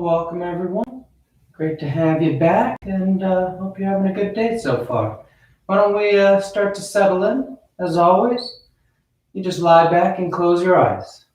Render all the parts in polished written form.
Well, welcome everyone. Great to have you back, and hope you're having a good day so far. Why don't we start to settle in? As always, you just lie back and close your eyes.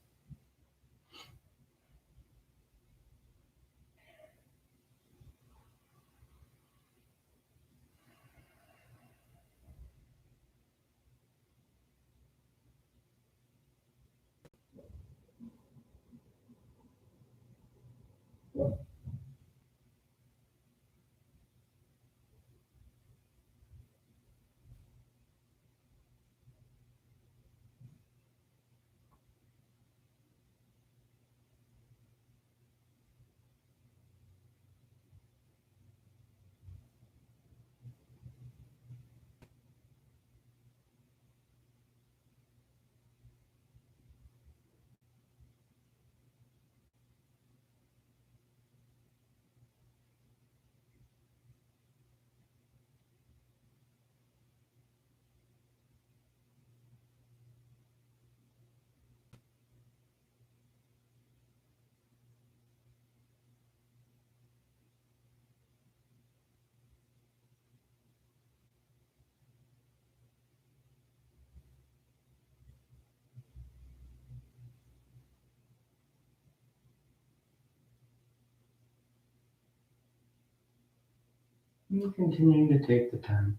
And continuing to take the time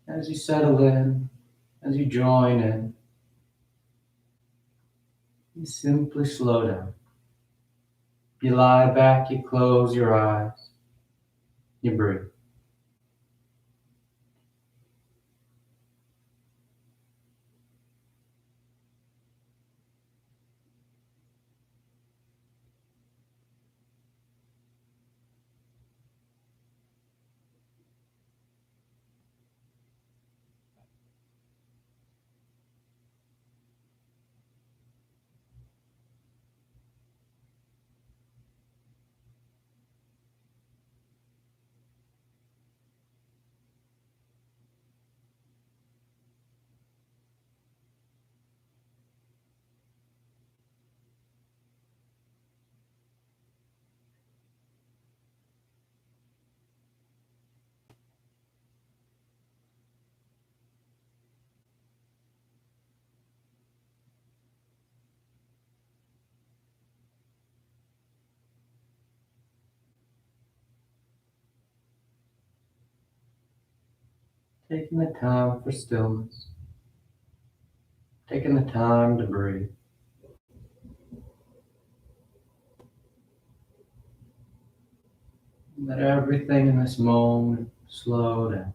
as you settle in, as you join in. You simply slow down. You lie back, you close your eyes, you breathe. Taking the time for stillness, taking the time to breathe. Let everything in this moment slow down.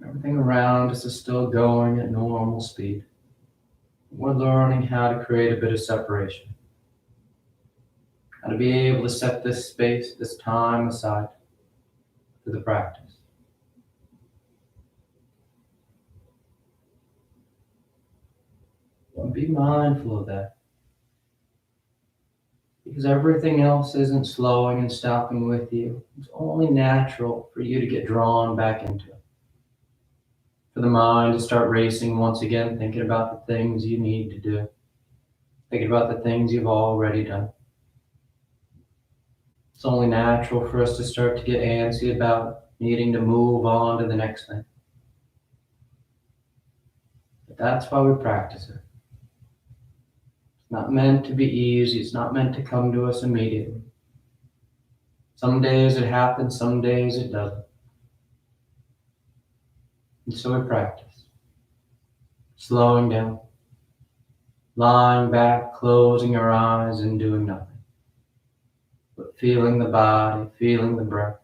Everything around us is still going at normal speed. We're learning how to create a bit of separation, how to be able to set this space, this time aside for the practice. And be mindful of that, because everything else isn't slowing and stopping with you. It's only natural for you to get drawn back into it, for the mind to start racing once again, thinking about the things you need to do, thinking about the things you've already done. It's only natural for us to start to get antsy about needing to move on to the next thing. But that's why we practice it. It's not meant to be easy. It's not meant to come to us immediately. Some days it happens, some days it doesn't. And so we practice. Slowing down, lying back, closing our eyes and doing nothing. But feeling the body, feeling the breath.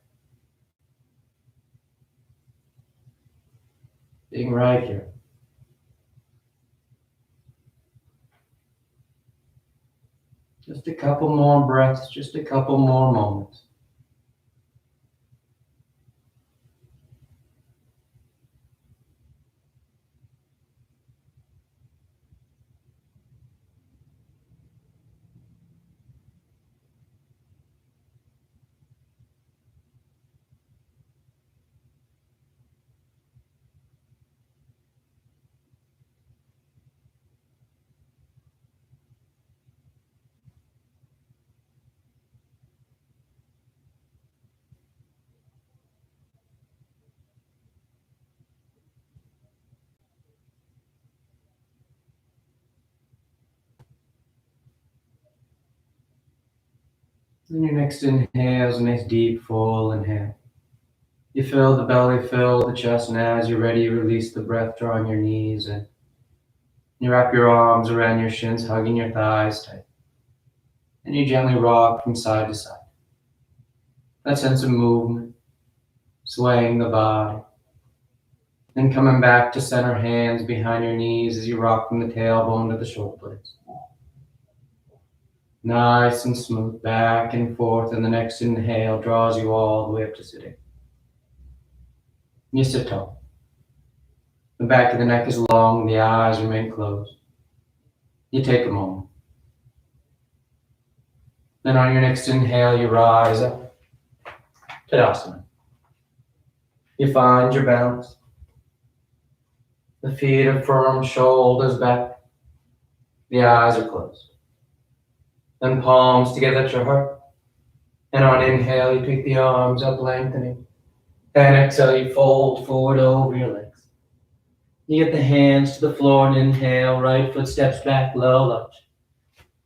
Being right here. Just a couple more breaths, just a couple more moments. And your next inhale is a nice deep, full inhale. You fill the belly, fill the chest, and as you're ready, you release the breath, drawing your knees in. You wrap your arms around your shins, hugging your thighs tight. And you gently rock from side to side. That sense of movement, swaying the body. Then coming back to center, hands behind your knees as you rock from the tailbone to the shoulder blades. Nice and smooth, back and forth, and the next inhale draws you all the way up to sitting. You sit tall. The back of the neck is long, the eyes remain closed. You take a moment. Then on your next inhale, you rise up. Tadasana. You find your balance. The feet are firm, shoulders back. The eyes are closed. Then palms together at your heart. And on inhale, you pick the arms up, lengthening. And exhale, you fold forward over your legs. You get the hands to the floor and inhale, right foot steps back, low lunge.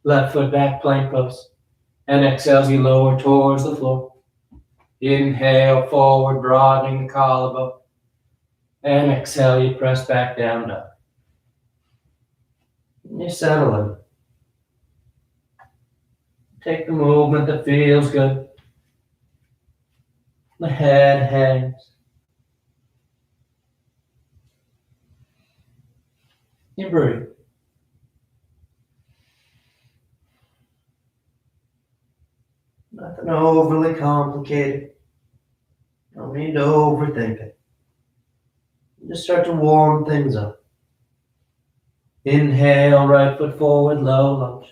Left foot back, plank pose. And exhale as you lower towards the floor. Inhale, forward, broadening the collarbone. And exhale, you press back down, dog. And you settle in. Take the movement that feels good. The head hangs. You breathe. Nothing overly complicated. No need to overthink it. Just start to warm things up. Inhale, right foot forward, low lunge.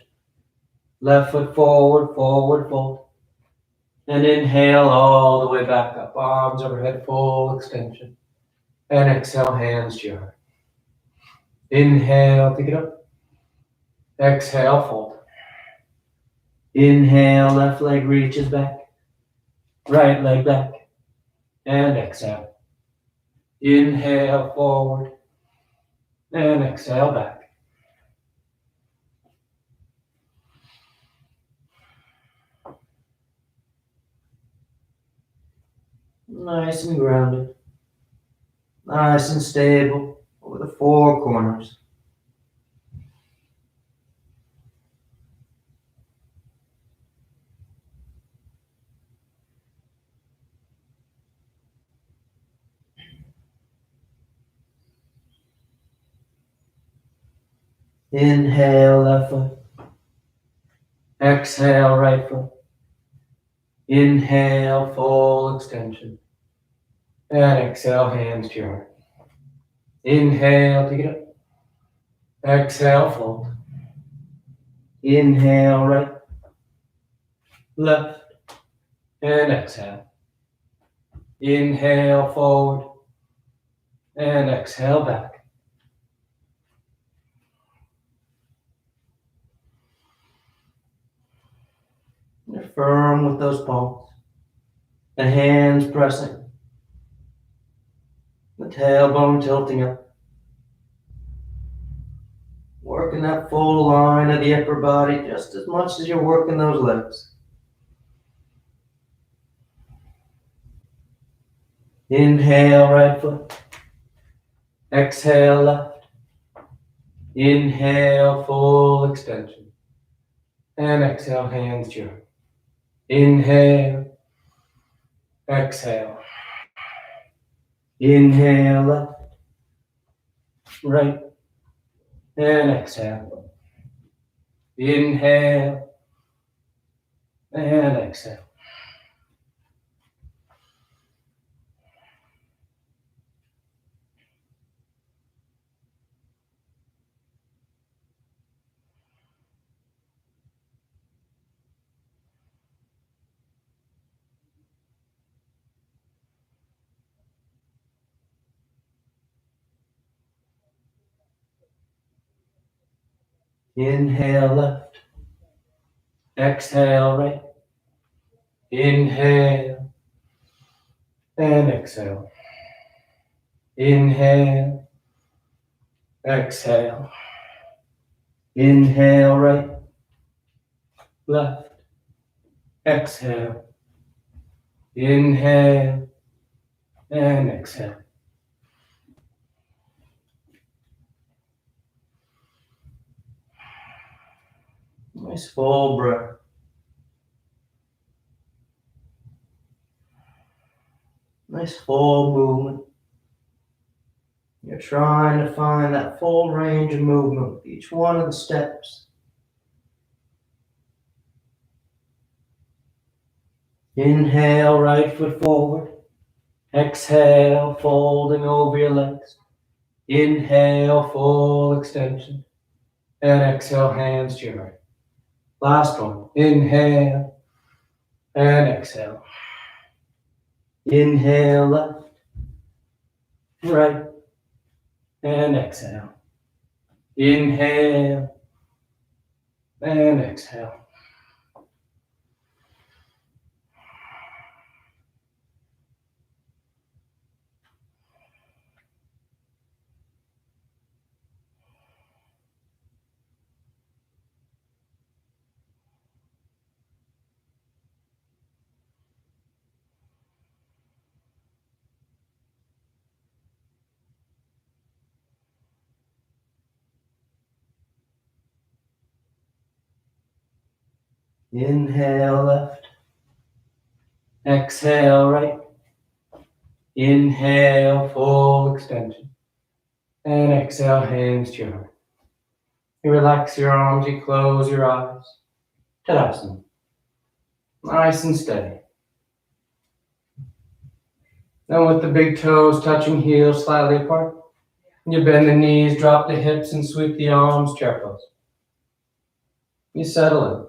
Left foot forward, forward fold. And inhale all the way back up. Arms overhead, full extension. And exhale, hands to your heart. Inhale, pick it up. Exhale, fold. Inhale, left leg reaches back. Right leg back. And exhale. Inhale, forward. And exhale, back. Nice and grounded. Nice and stable over the four corners. Inhale, left foot. Exhale, right foot. Inhale, full extension. And exhale, hands to your heart. Inhale, pick it up. Exhale, fold. Inhale, right. Left. And exhale. Inhale, forward. And exhale, back. You're firm with those palms. The hands pressing. The tailbone tilting up. Working that full line of the upper body just as much as you're working those legs. Inhale, right foot. Exhale, left. Inhale, full extension. And exhale, hands to your heart. Inhale. Exhale. Inhale, left. Right. And exhale. Inhale. And exhale. Inhale, left. Exhale, right. Inhale. And exhale. Inhale. Exhale. Inhale, right. Left. exhale, inhale, and exhale. Nice full breath. Nice full movement. You're trying to find that full range of movement with each one of the steps. Inhale, right foot forward. Exhale, folding over your legs. Inhale, full extension. And exhale, hands to your right. Last one. Inhale and exhale. Inhale, left, right, and exhale. Inhale and exhale. Inhale, left. Exhale, right. Inhale, full extension. And exhale, hands to your heart. You relax your arms, you close your eyes. Tadasana. Nice and steady. Then with the big toes touching heels slightly apart, you bend the knees, drop the hips, and sweep the arms, chair pose. You settle in,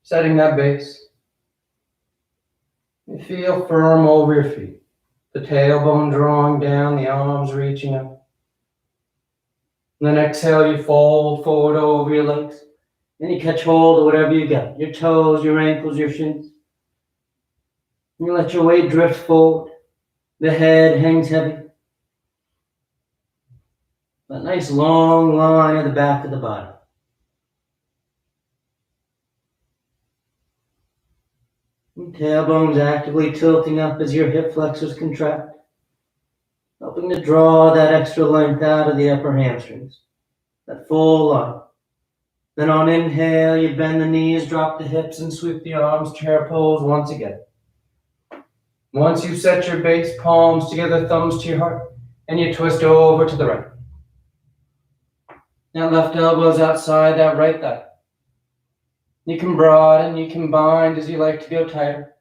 setting that base. You feel firm over your feet. The tailbone drawing down, the arms reaching up. And then exhale, you fold forward over your legs. Then you catch hold of whatever you got. Your toes, your ankles, your shins. And you let your weight drift forward. The head hangs heavy. That nice long line at the back of the body. And tailbone's actively tilting up as your hip flexors contract, helping to draw that extra length out of the upper hamstrings. That full line. Then on inhale, you bend the knees, drop the hips, and sweep the arms, chair pose once again. Once you set your base, palms together, thumbs to your heart, and you twist over to the right. That left elbow's outside that right thigh. You can broaden, you can bind as you like to go tighter.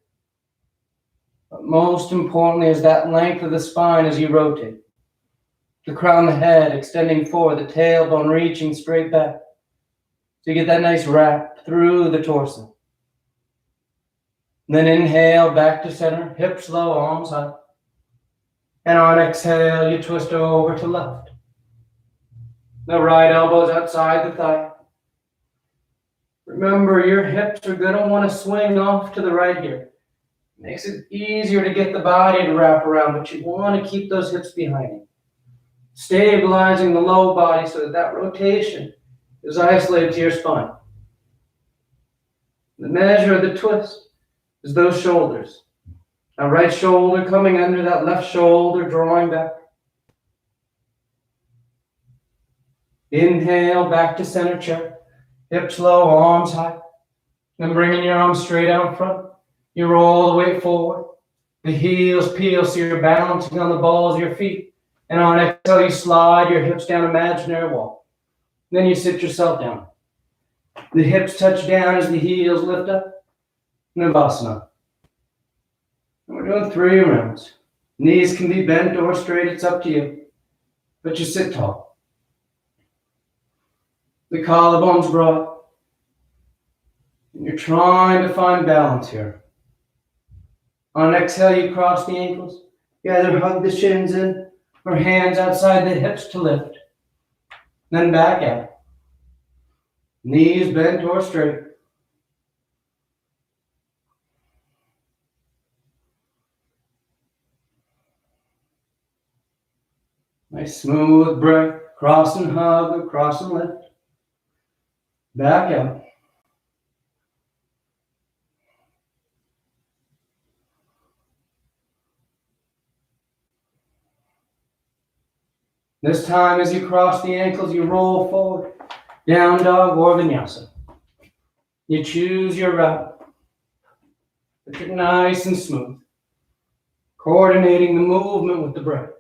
But most importantly is that length of the spine as you rotate. The crown of the head extending forward, the tailbone reaching straight back. So you get that nice wrap through the torso. Then inhale, back to center, hips low, arms high. And on exhale, you twist over to left. The right elbow's outside the thigh. Remember, your hips are going to want to swing off to the right here. Makes it easier to get the body to wrap around, but you want to keep those hips behind you. Stabilizing the low body so that that rotation is isolated to your spine. The measure of the twist is those shoulders. Now right shoulder coming under that left shoulder, drawing back. Inhale, back to center chair. Hips low, arms high. Then bringing your arms straight out in front. You roll the weight forward. The heels peel so you're balancing on the balls of your feet. And on exhale, you slide your hips down imaginary wall. Then you sit yourself down. The hips touch down as the heels lift up. Navasana. And we're doing 3 rounds. Knees can be bent or straight, it's up to you. But you sit tall. The collarbone's broad. And you're trying to find balance here. On exhale, you cross the ankles. You either hug the shins in or hands outside the hips to lift. Then back out. Knees bent or straight. Nice smooth breath. Cross and hug, cross and lift. Back out. This time as you cross the ankles, you roll forward, down dog or vinyasa. You choose your route, but you're nice and smooth, coordinating the movement with the breath.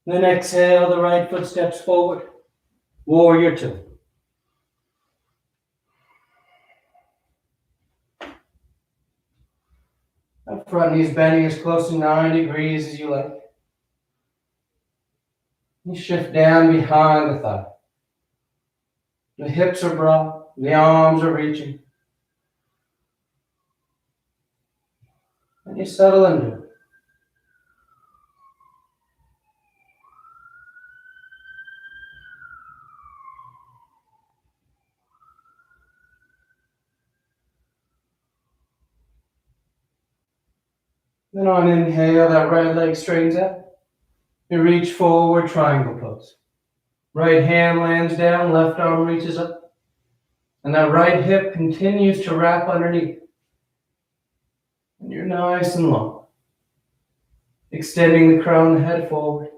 Then exhale, the right foot steps forward, warrior two. That front knee's bending as close to 9 degrees as you like. You shift down behind the thigh. The hips are broad, the arms are reaching. And you settle into it. Then on inhale, that right leg straightens out. You reach forward, triangle pose. Right hand lands down, left arm reaches up. And that right hip continues to wrap underneath. And you're nice and long. Extending the crown of the head forward.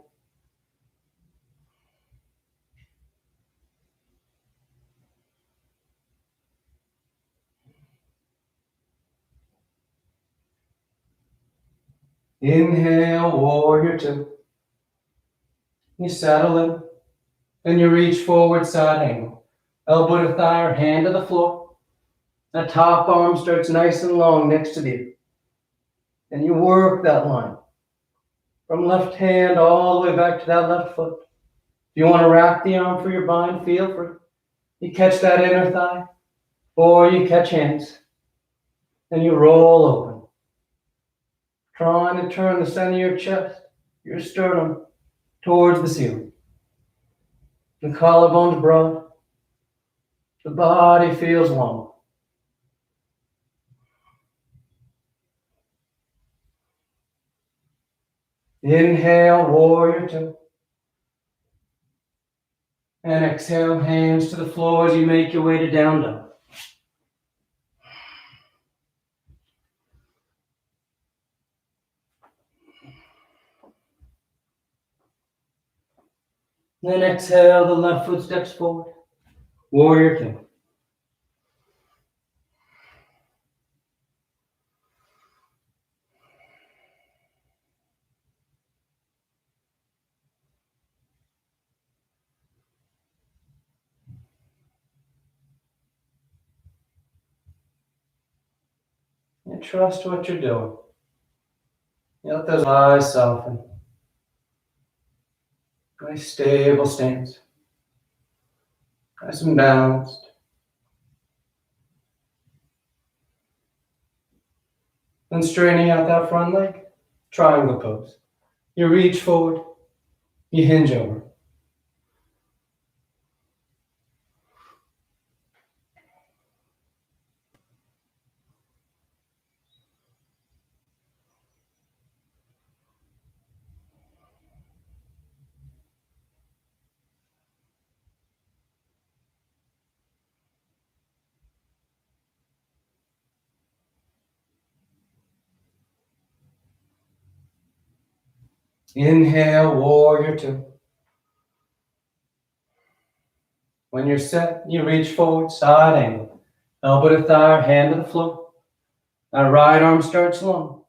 Inhale, warrior two. You settle in. Then you reach forward, side angle. Elbow to thigh or hand to the floor. That top arm starts nice and long next to you. And you work that line. From left hand all the way back to that left foot. If you want to wrap the arm for your bind, feel free. You catch that inner thigh, or you catch hands. And you roll open. Trying to turn the center of your chest, your sternum, towards the ceiling. The collarbone's broad. The body feels long. Inhale, warrior two. And exhale, hands to the floor as you make your way to down dog. Then exhale, the left foot steps forward. Warrior two. And trust what you're doing. You let those eyes soften. Nice stable stance. Nice and balanced. Then straightening out that front leg, triangle pose. You reach forward, you hinge over. Inhale, warrior two. When you're set, you reach forward, side angle. Elbow to thigh, hand to the floor. That right arm starts long.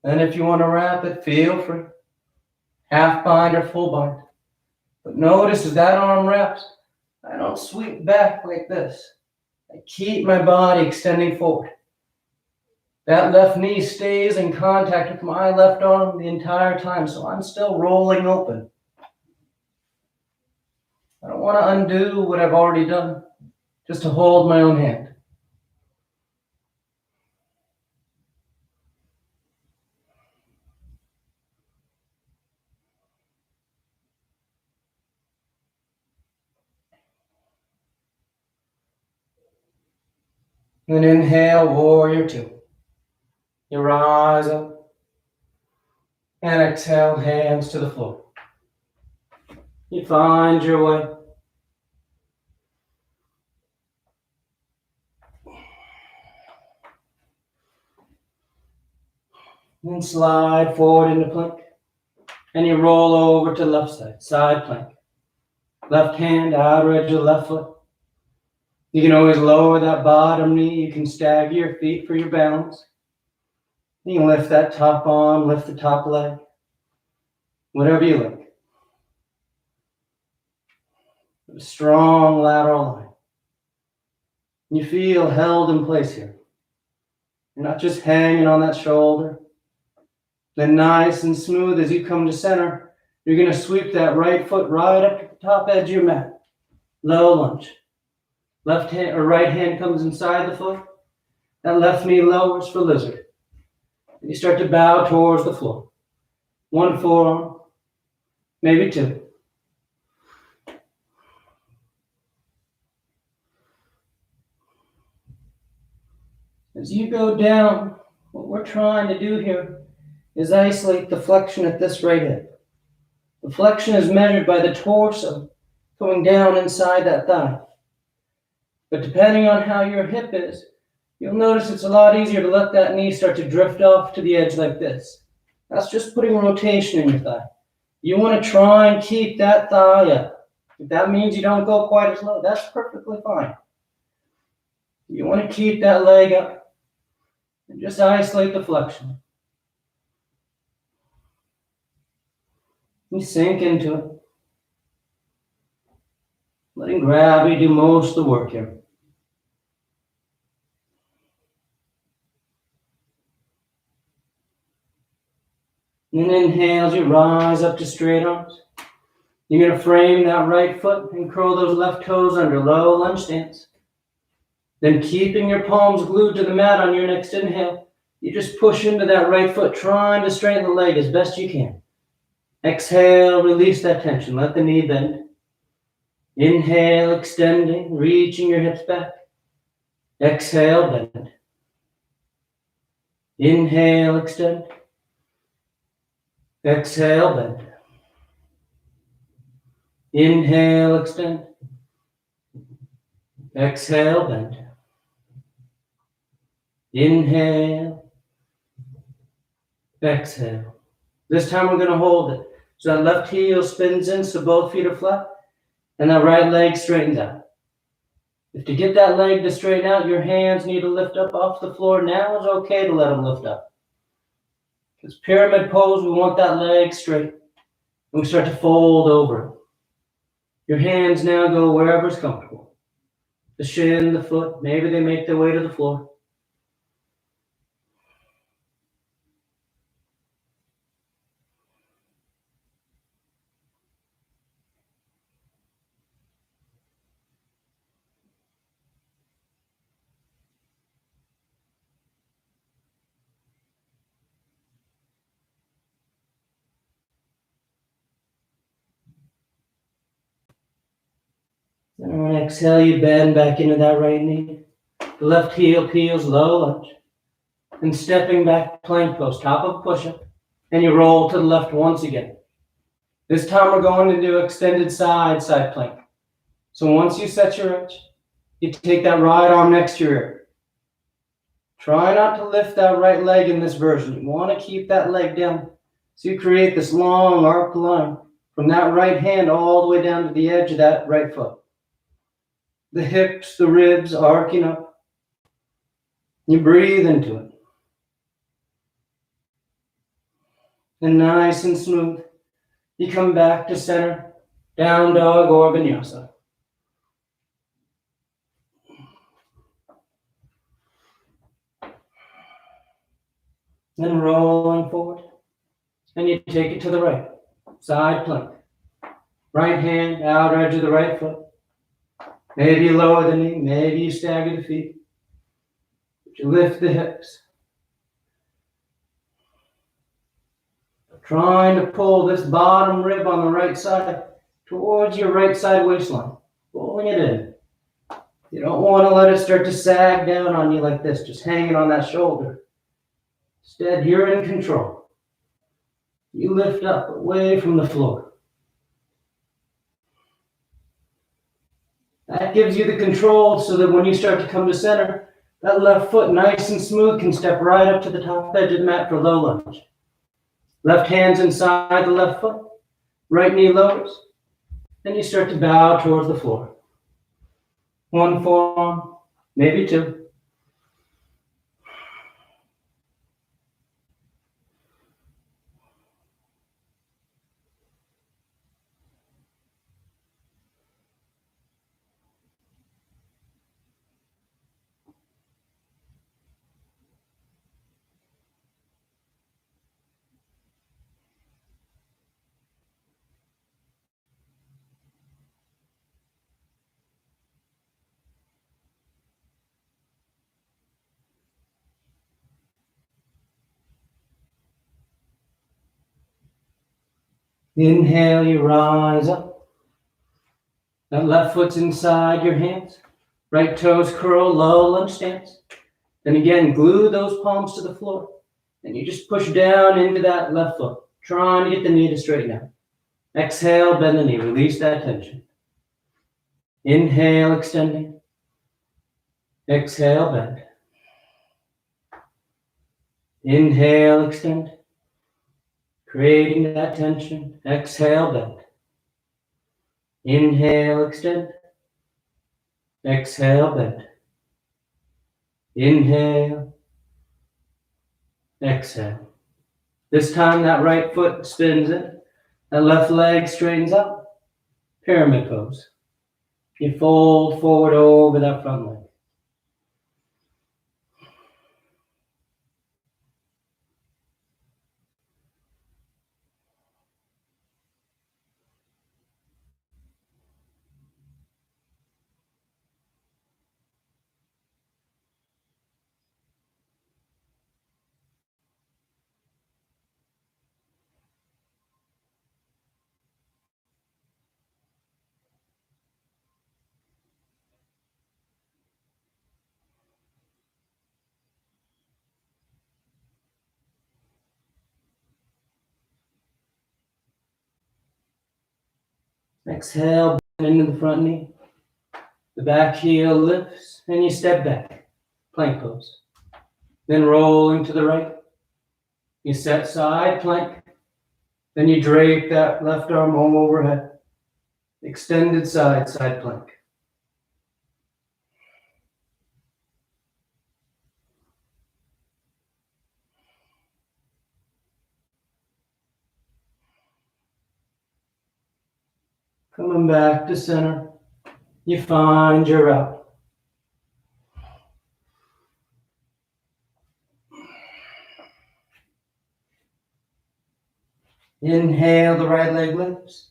Then if you want to wrap it, feel free. Half bind or full bind. But notice as that arm wraps, I don't sweep back like this. I keep my body extending forward. That left knee stays in contact with my left arm the entire time, so I'm still rolling open. I don't want to undo what I've already done, just to hold my own hand. Then inhale, warrior two. You rise up. And exhale, hands to the floor. You find your way. Then slide forward into plank. And you roll over to the left side, side plank. Left hand, outer edge of the left foot. You can always lower that bottom knee. You can stagger your feet for your balance. You can lift that top arm, lift the top leg. Whatever you like. A strong lateral line. You feel held in place here. You're not just hanging on that shoulder. Then nice and smooth as you come to center, you're going to sweep that right foot right up to the top edge of your mat. Low lunge. Left hand or right hand comes inside the foot. That left knee lowers for lizard. And you start to bow towards the floor. One forearm, maybe two. As you go down, what we're trying to do here is isolate the flexion at this right hip. The flexion is measured by the torso going down inside that thigh. But depending on how your hip is, you'll notice it's a lot easier to let that knee start to drift off to the edge like this. That's just putting rotation in your thigh. You want to try and keep that thigh up. If that means you don't go quite as low, that's perfectly fine. You want to keep that leg up and just isolate the flexion. You sink into it. Letting gravity do most of the work here. And then inhale as you rise up to straight arms. You're going to frame that right foot and curl those left toes under low lunge stance. Then keeping your palms glued to the mat on your next inhale, you just push into that right foot, trying to straighten the leg as best you can. Exhale, release that tension. Let the knee bend. Inhale, extending, reaching your hips back. Exhale, bend. Inhale, extend. Exhale, bend. Inhale, extend. Exhale, bend. Inhale. Exhale. This time we're going to hold it. So that left heel spins in so both feet are flat. And that right leg straightens out. If to get that leg to straighten out, your hands need to lift up off the floor, now is okay to let them lift up. Because pyramid pose, we want that leg straight. And we start to fold over it. Your hands now go wherever's comfortable. The shin, the foot, maybe they make their way to the floor. And on exhale, you bend back into that right knee. The left heel peels, low lunge. And stepping back, plank pose, top of push-up. And you roll to the left once again. This time we're going to do extended side plank. So once you set your edge, you take that right arm next to your ear. Try not to lift that right leg in this version. You want to keep that leg down. So you create this long arc line from that right hand all the way down to the edge of that right foot. The hips, the ribs arcing up. You breathe into it. And nice and smooth, you come back to center, down dog or vinyasa. Then rolling forward, and you take it to the right, side plank. Right hand, outer edge of the right foot. Maybe you lower the knee, maybe you stagger the feet. But you lift the hips. Trying to pull this bottom rib on the right side towards your right side waistline. Pulling it in. You don't want to let it start to sag down on you like this, just hanging on that shoulder. Instead, you're in control. You lift up away from the floor. That gives you the control so that when you start to come to center, that left foot, nice and smooth, can step right up to the top edge of the mat for low lunge. Left hand's inside the left foot. Right knee lowers. Then you start to bow towards the floor. One forearm, maybe two. Inhale, you rise up. That left foot's inside your hands. Right toes curl, low lunge stance. Then again, glue those palms to the floor. And you just push down into that left foot, trying to get the knee to straighten out. Exhale, bend the knee, release that tension. Inhale, extending. Exhale, bend. Inhale, extend. Creating that tension. Exhale, bend. Inhale, extend. Exhale, bend. Inhale. Exhale. This time that right foot spins in. That left leg straightens up. Pyramid pose. You fold forward over that front leg. Exhale, bend into the front knee. The back heel lifts, and you step back. Plank pose. Then rolling to the right. You set side plank. Then you drape that left arm home overhead. Extended side plank. Coming back to center. You find your route. Inhale, the right leg lifts.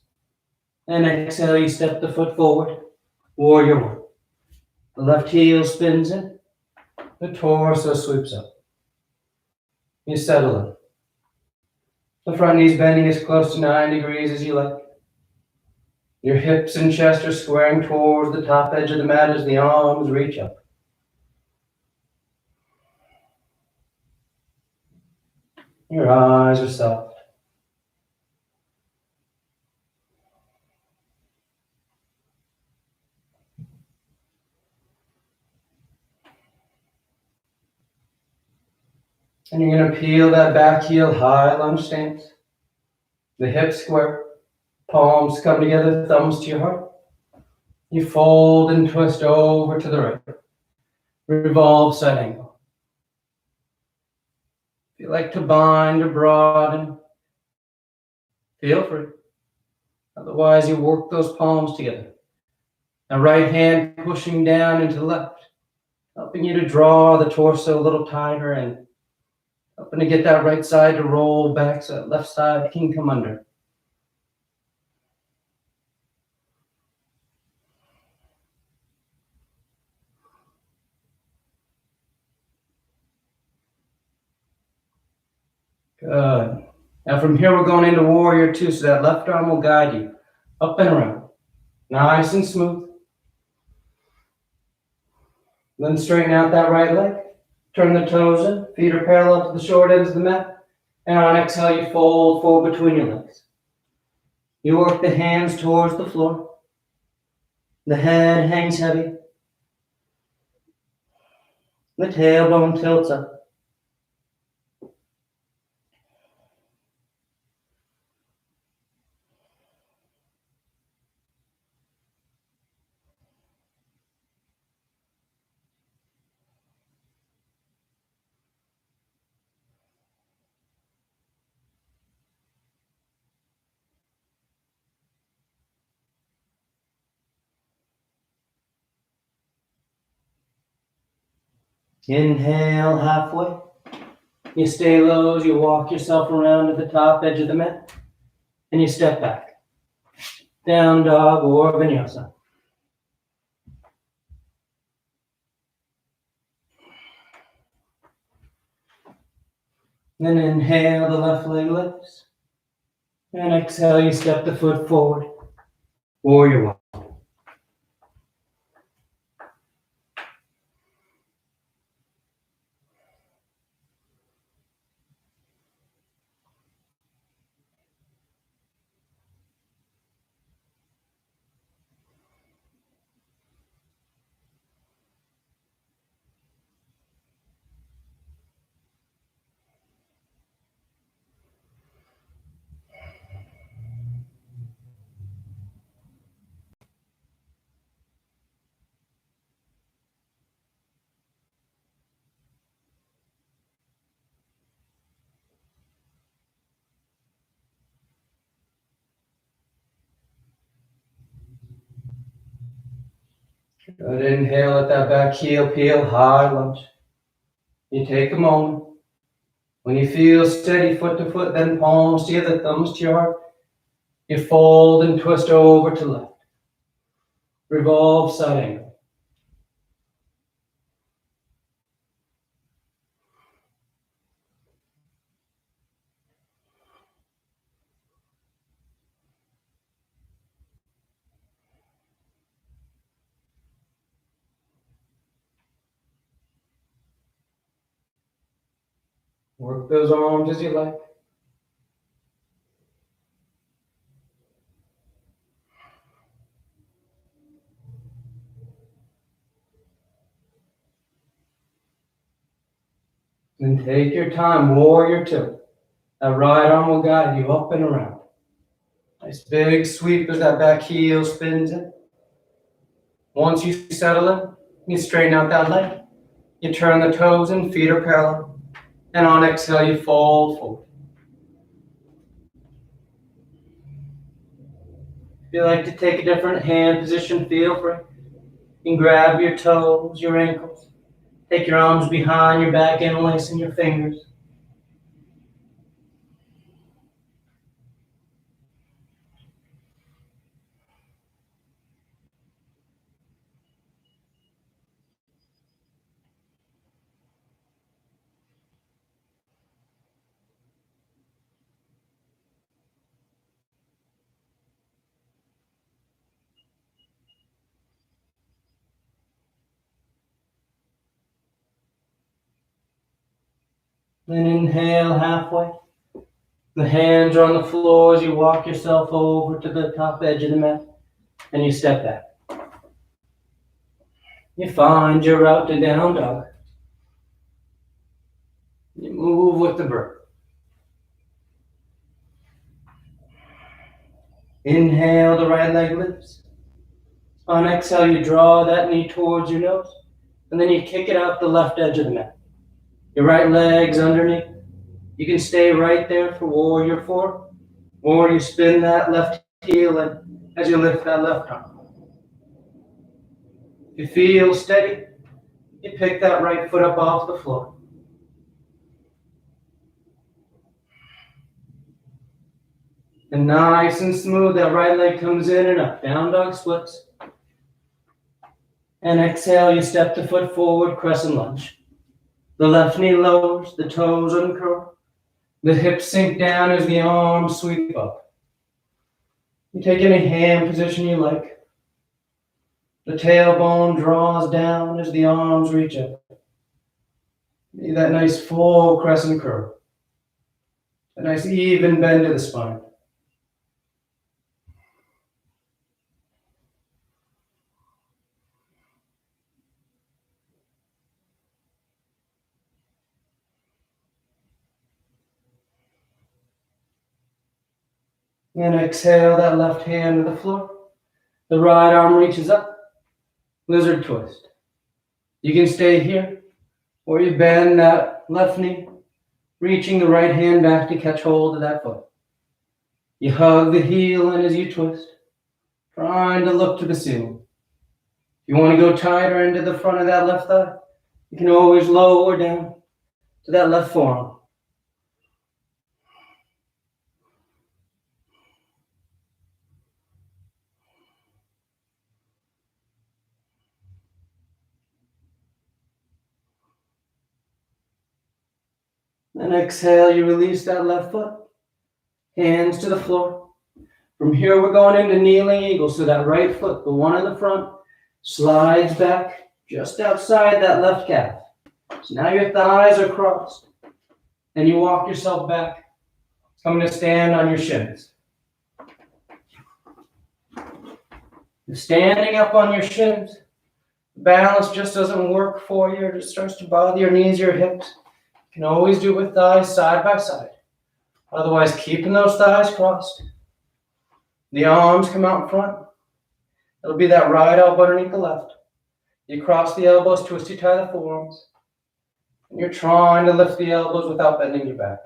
And exhale, you step the foot forward. Warrior one. The left heel spins in. The torso sweeps up. You settle in. The front knee's bending as close to 9 degrees as you like. Your hips and chest are squaring towards the top edge of the mat as the arms reach up. Your eyes are soft. And you're going to peel that back heel high lunge stance. The hips square. Palms come together, thumbs to your heart. You fold and twist over to the right. Revolve side angle. If you like to bind or broaden, feel free. Otherwise, you work those palms together. Now, right hand pushing down into the left, helping you to draw the torso a little tighter and helping to get that right side to roll back so that left side can come under. Good. Now from here, we're going into warrior two, so that left arm will guide you up and around. Nice and smooth. Then straighten out that right leg. Turn the toes in. Feet are parallel to the short ends of the mat. And on exhale, you fold forward between your legs. You work the hands towards the floor. The head hangs heavy. The tailbone tilts up. Inhale halfway. You stay low as you walk yourself around to the top edge of the mat. And you step back. Down dog or vinyasa. Then inhale, the left leg lifts. And exhale, you step the foot forward. Warrior one. Good. Inhale, let that back heel peel, high lunge. You take a moment. When you feel steady foot to foot, then palms together, thumbs to your heart. You fold and twist over to left. Revolve side angle. Work those arms as you like. Then take your time, warrior two. That right arm will guide you up and around. Nice big sweep as that back heel spins in. Once you settle in, you straighten out that leg. You turn the toes and feet are parallel. And on exhale, you fold forward. If you like to take a different hand position, feel free. You can grab your toes, your ankles. Take your arms behind your back, interlacing your fingers. Then inhale halfway. The hands are on the floor as you walk yourself over to the top edge of the mat. And you step back. You find your route to down dog. You move with the breath. Inhale, the right leg lifts. On exhale, you draw that knee towards your nose. And then you kick it out the left edge of the mat. Your right leg's underneath. You can stay right there for warrior four. Or you spin that left heel in as you lift that left arm. If you feel steady, you pick that right foot up off the floor. And nice and smooth, that right leg comes in and up. Down dog splits. And exhale, you step the foot forward, crescent lunge. The left knee lowers, the toes uncurl. The hips sink down as the arms sweep up. You take any hand position you like. The tailbone draws down as the arms reach up. Make that nice full crescent curl. A nice even bend to the spine. And exhale that left hand to the floor. The right arm reaches up. Lizard twist. You can stay here, or you bend that left knee, reaching the right hand back to catch hold of that foot. You hug the heel in as you twist, trying to look to the ceiling. If you want to go tighter into the front of that left thigh, You can always lower down to that left forearm. And exhale, you release that left foot. Hands to the floor. From here, we're going into kneeling eagle. So that right foot, the one in the front, slides back just outside that left calf. So now your thighs are crossed. And you walk yourself back. Coming to stand on your shins. You're standing up on your shins. Balance just doesn't work for you. It just starts to bother your knees, your hips. You can always do it with thighs side by side. Otherwise, keeping those thighs crossed. The arms come out in front. It'll be that right elbow underneath the left. You cross the elbows, twist, you tie the forearms. And you're trying to lift the elbows without bending your back.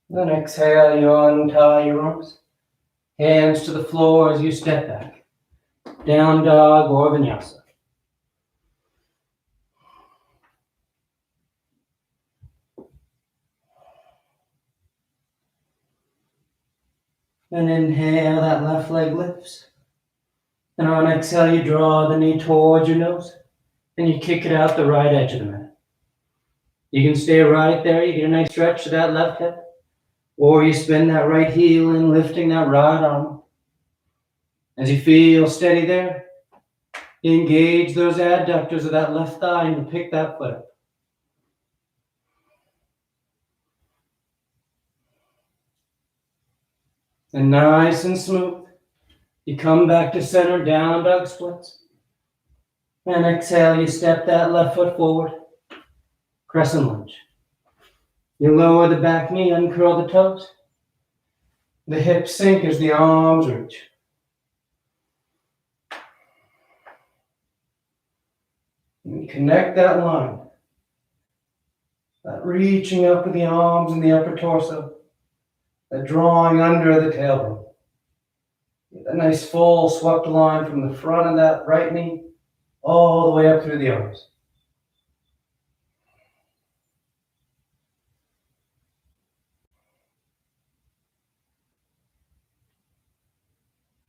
Then exhale, you untie your arms. Hands to the floor as you step back. Down dog or vinyasa. And inhale, that left leg lifts. And on exhale, you draw the knee towards your nose. And you kick it out the right edge of the mat. You can stay right there. You get a nice stretch to that left hip. Or you spin that right heel in, lifting that right arm. As you feel steady there, engage those adductors of that left thigh and pick that foot up. And nice and smooth, you come back to center, down dog splits. And exhale, you step that left foot forward, crescent lunge. You lower the back knee, uncurl the toes. The hips sink as the arms reach. And connect that line. That reaching up with the arms and the upper torso. That drawing under the tailbone. Get a nice full swept line from the front of that right knee all the way up through the arms.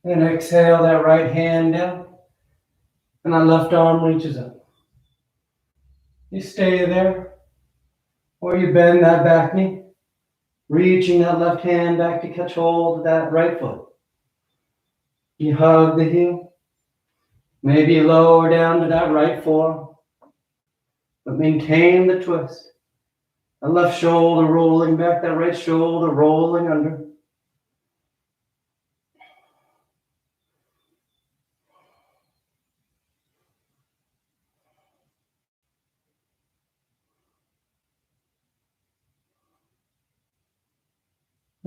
And exhale, that right hand down. And that left arm reaches up. You stay there. Or you bend that back knee. Reaching that left hand back to catch hold of that right foot. You hug the heel. Maybe lower down to that right forearm. But maintain the twist. The left shoulder rolling back, that right shoulder rolling under.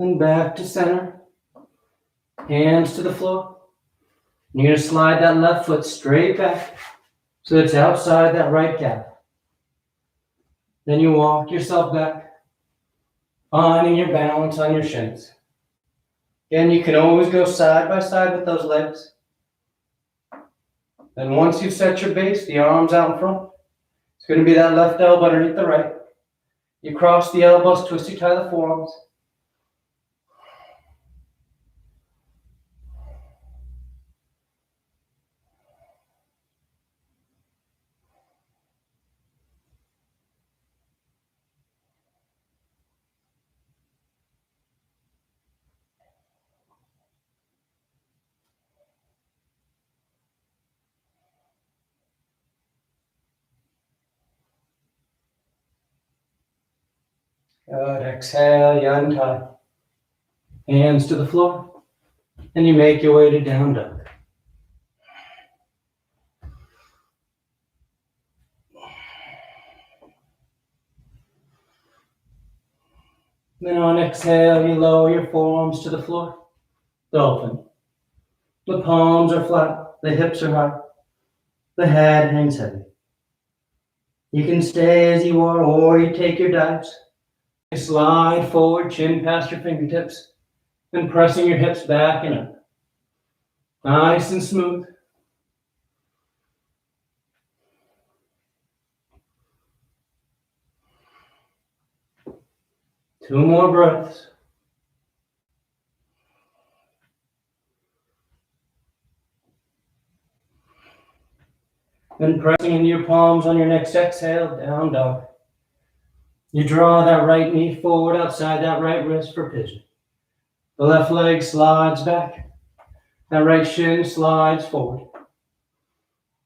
And back to center. Hands to the floor. You're going to slide that left foot straight back so it's outside that right calf. Then you walk yourself back, finding your balance on your shins. Again, you can always go side by side with those legs. Then once you've set your base, the arms out in front, it's going to be that left elbow underneath the right. You cross the elbows, twist, you tie the forearms. Good. Exhale, you untie. Hands to the floor. And you make your way to down dog. Then on exhale, you lower your forearms to the floor. Dolphin. The palms are flat, the hips are high, the head hangs heavy. You can stay as you are, or you take your dives. You slide forward, chin past your fingertips, and pressing your hips back and up. Nice and smooth. Two more breaths. Then pressing into your palms on your next exhale, down dog. You draw that right knee forward outside that right wrist for pigeon. The left leg slides back. That right shin slides forward.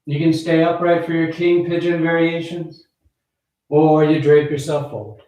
You can stay upright for your king pigeon variations, or you drape yourself forward.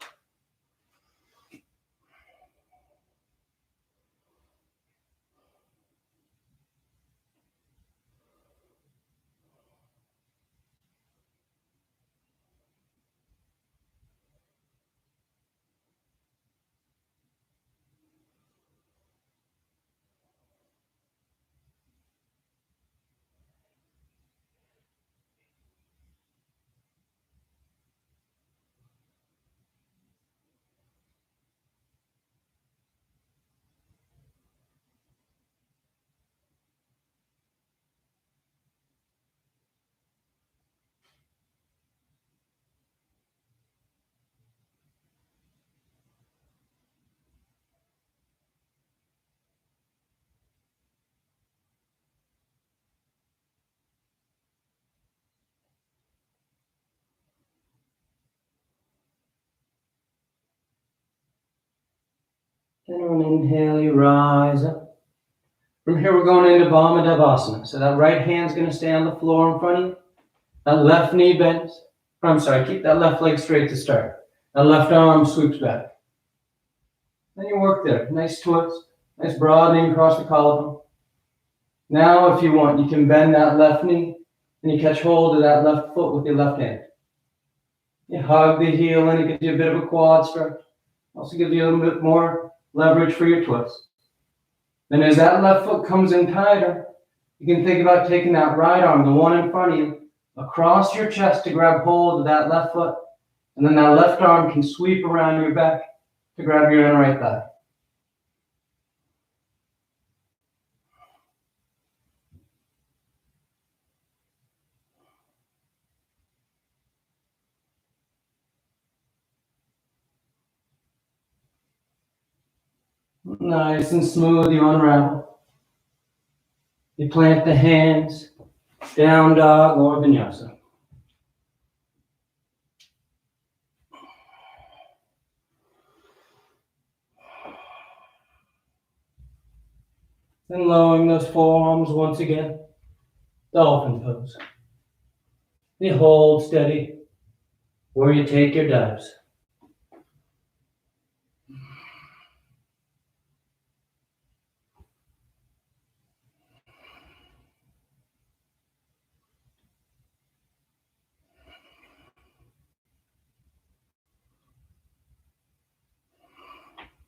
And on an inhale, you rise up. From here, we're going into Vamadevasana. So that right hand's going to stay on the floor in front of you. That left knee bends. Keep that left leg straight to start. That left arm sweeps back. Then you work there. Nice twist. Nice broadening across the collarbone. Now, if you want, you can bend that left knee and you catch hold of that left foot with your left hand. You hug the heel and it gives you a bit of a quad stretch. Also gives you a little bit more leverage for your twist. Then as that left foot comes in tighter, you can think about taking that right arm, the one in front of you, across your chest to grab hold of that left foot. And then that left arm can sweep around your back to grab your inner right thigh. Nice and smooth, you unravel. You plant the hands, down dog or vinyasa. Then lowering those forearms once again, dolphin pose. You hold steady, or you take your dives.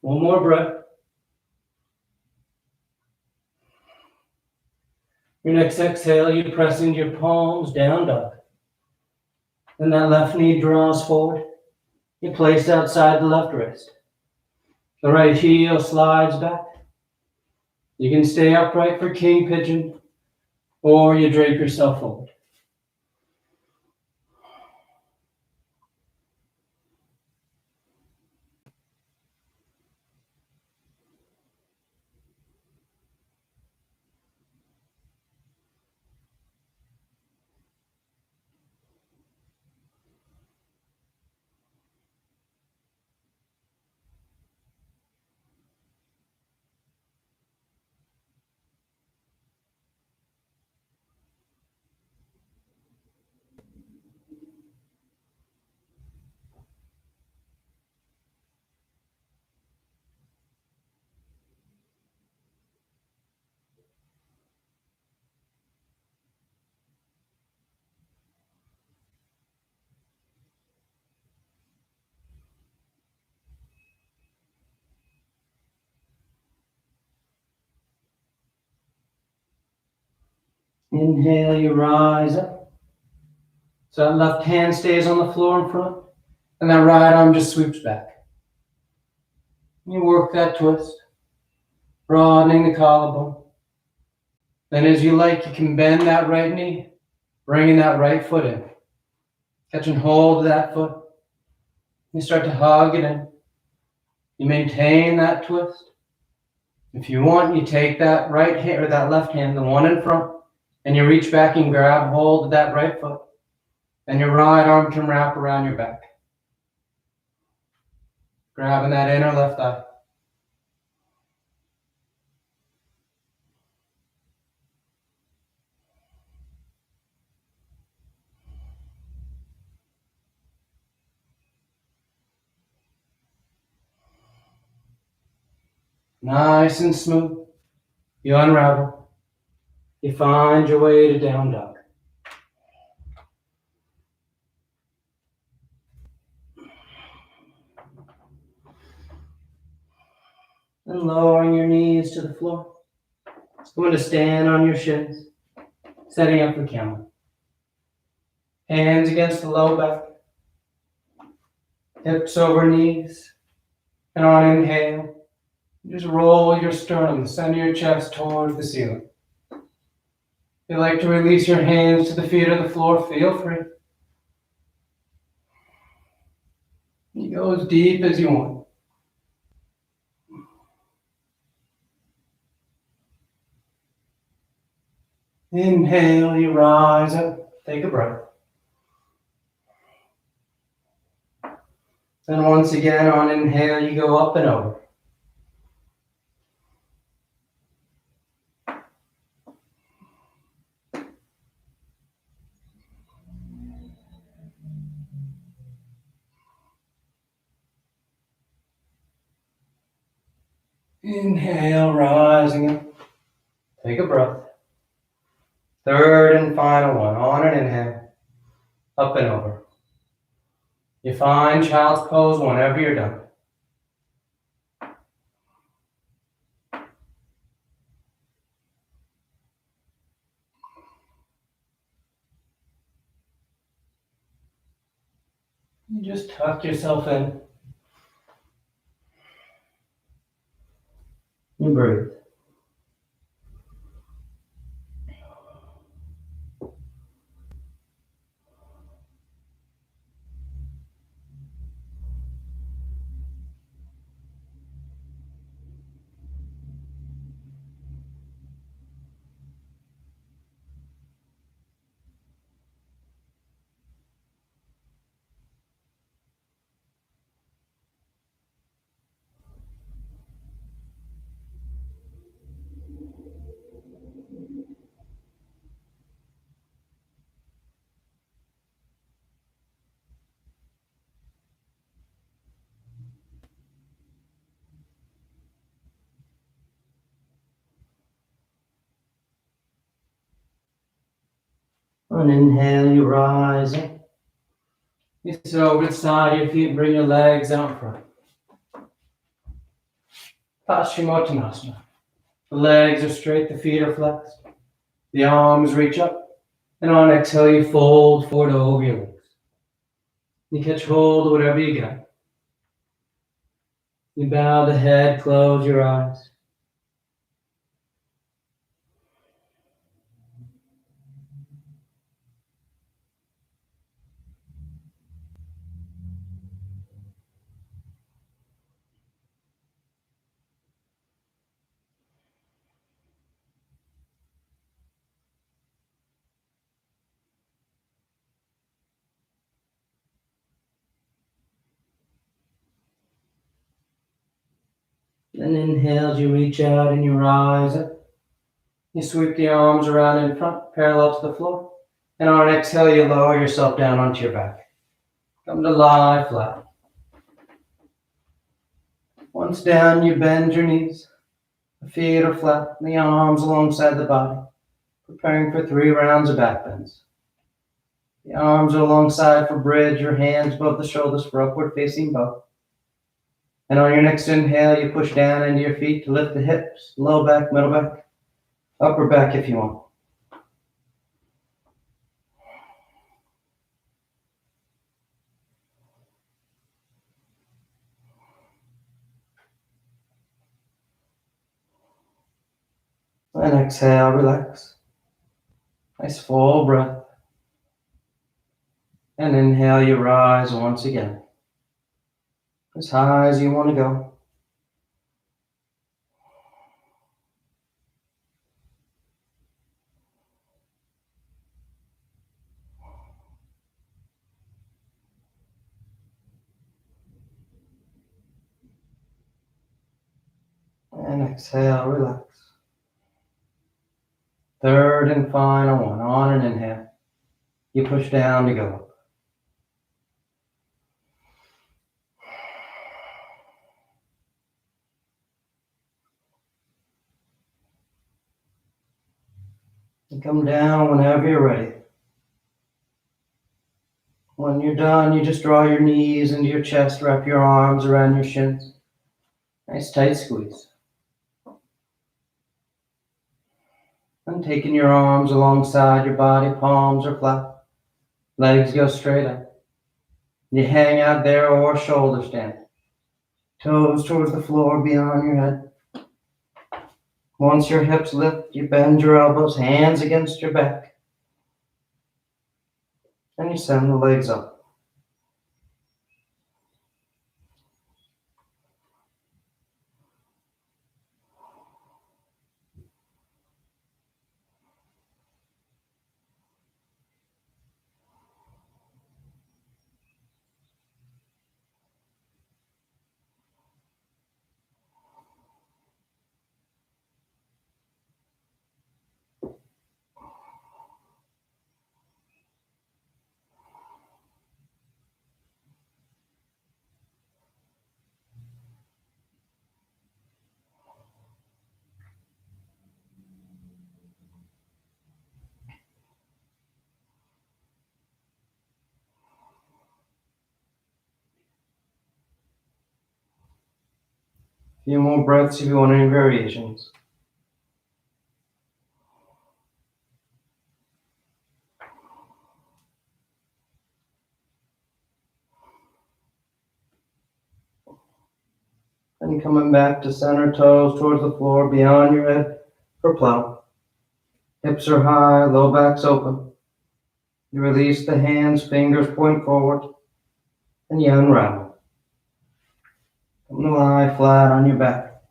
One more breath. Your next exhale, you press into your palms, down dog. Then that left knee draws forward. You place outside the left wrist. The right heel slides back. You can stay upright for king pigeon, or you drape yourself forward. Inhale, you rise up. So that left hand stays on the floor in front, and that right arm just sweeps back. You work that twist, broadening the collarbone. Then as you like, you can bend that right knee, bringing that right foot in. Catching hold of that foot. You start to hug it in. You maintain that twist. If you want, you take that right hand or that left hand, the one in front, and you reach back and grab hold of that right foot. And your right arm can wrap around your back. Grabbing that inner left thigh. Nice and smooth. You unravel. You find your way to down dog. And lowering your knees to the floor. Going to stand on your shins. Setting up the camel. Hands against the low back. Hips over knees. And on inhale, just roll your sternum, send your chest towards the ceiling. If you like to release your hands to the feet of the floor, feel free. You go as deep as you want. Inhale, you rise up, take a breath. Then once again, on inhale, you go up and over. Inhale, rising up. Take a breath. Third and final one. On an inhale. Up and over. You find child's pose whenever you're done. You just tuck yourself in. You breathe. On inhale, you rise up. You sit over the side of your feet and bring your legs out in front. Paschimottanasana. The legs are straight, the feet are flexed. The arms reach up. And on exhale, you fold forward over your legs. You catch hold of whatever you got. You bow the head, close your eyes. Then inhale, you reach out and you rise up. You sweep the arms around in front, parallel to the floor. And on exhale, you lower yourself down onto your back. Come to lie flat. Once down, you bend your knees. The feet are flat, the arms alongside the body. Preparing for 3 rounds of back bends. The arms are alongside for bridge, your hands above the shoulders for upward facing bow. And on your next inhale, you push down into your feet to lift the hips, low back, middle back, upper back if you want. And exhale, relax. Nice full breath. And inhale, you rise once again. As high as you want to go. And exhale, relax. Third and final one. On an inhale. You push down to go. And come down whenever you're ready. When you're done, you just draw your knees into your chest, wrap your arms around your shins. Nice tight squeeze. And taking your arms alongside your body, palms are flat, legs go straight up. You hang out there or shoulder stand. Toes towards the floor beyond your head. Once your hips lift, you bend your elbows, hands against your back. And you send the legs up. A few more breaths if you want any variations. And coming back to center, toes towards the floor, beyond your head for plow. Hips are high, low back's open. You release the hands, fingers point forward, and you unravel. Come to lie flat on your back.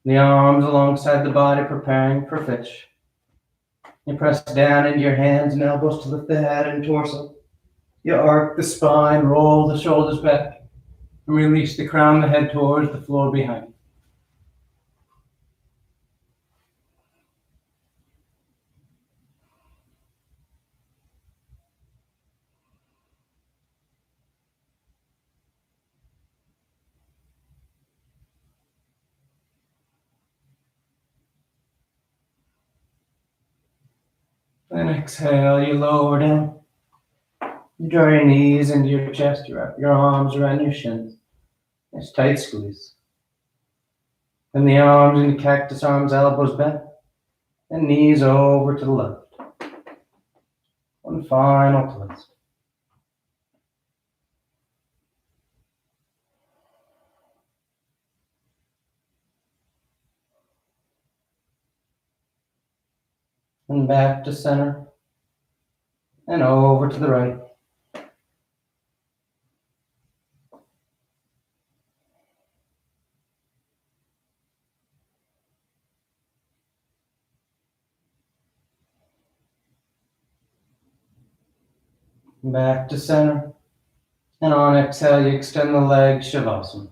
The arms alongside the body, preparing for fish. You press down into your hands and elbows to lift the head and torso. You arc the spine, roll the shoulders back, and release the crown of the head towards the floor behind you. Then exhale, you lower down. You draw your knees into your chest, you wrap your arms around your shins. Nice tight squeeze. Then the arms into cactus arms, elbows bent, and knees over to the left. One final twist. And back to center, and over to the right. Back to center. And on exhale, you extend the legs, Shavasana.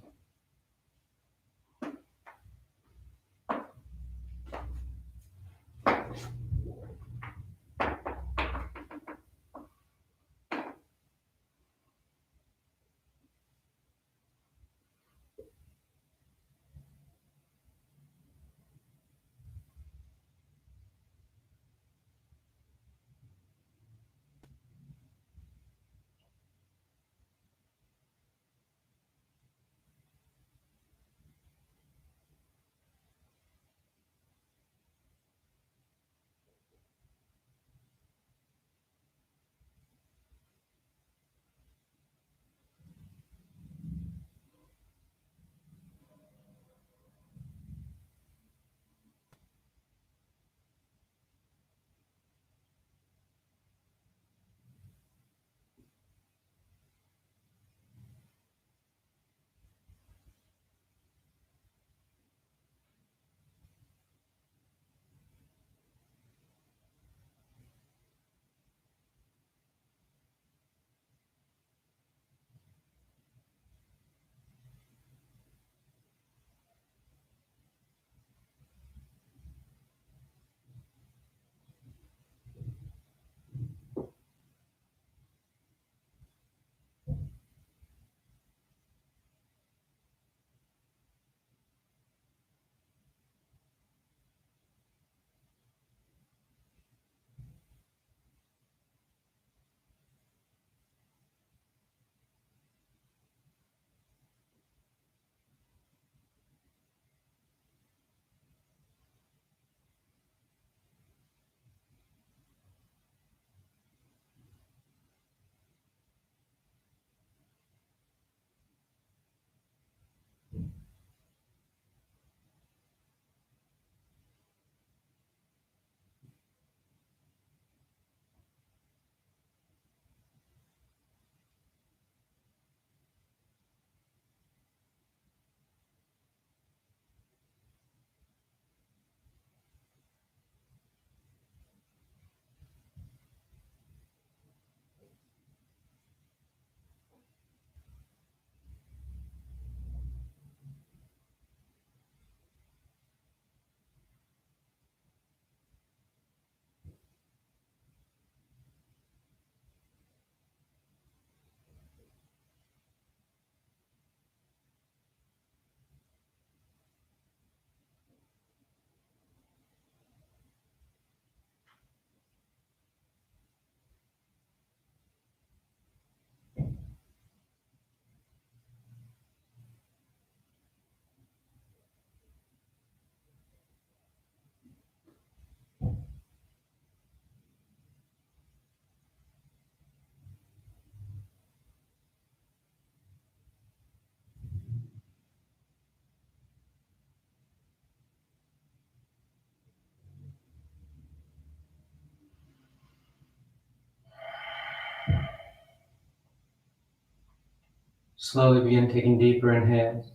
Slowly begin taking deeper inhales,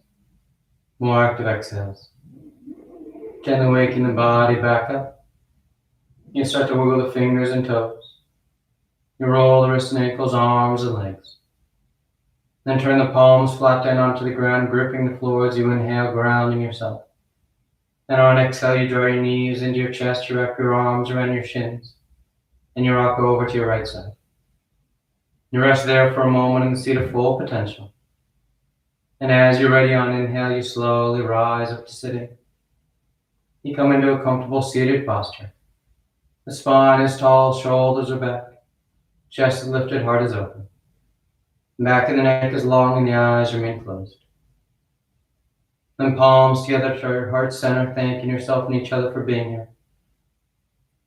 more active exhales. Gently waking the body back up. You start to wiggle the fingers and toes. You roll the wrists and ankles, arms and legs. Then turn the palms flat down onto the ground, gripping the floor as you inhale, grounding yourself. And on exhale, you draw your knees into your chest, you wrap your arms around your shins, and you rock over to your right side. You rest there for a moment in the seat of full potential. And as you're ready on inhale, you slowly rise up to sitting. You come into a comfortable seated posture. The spine is tall, shoulders are back, chest is lifted, heart is open. The back of the neck is long and the eyes remain closed. Then palms together to your heart center, thanking yourself and each other for being here.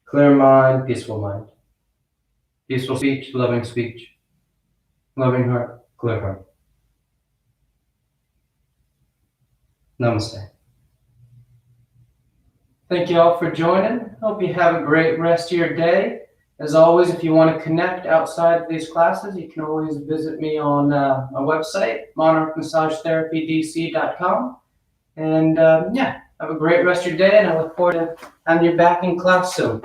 Clear mind, peaceful mind. Peaceful speech, loving speech. Loving heart, clear heart. Namaste. Thank you all for joining. Hope you have a great rest of your day. As always, if you want to connect outside of these classes, you can always visit me on my website, monarchmassagetherapydc.com. And have a great rest of your day, and I look forward to having you back in class soon.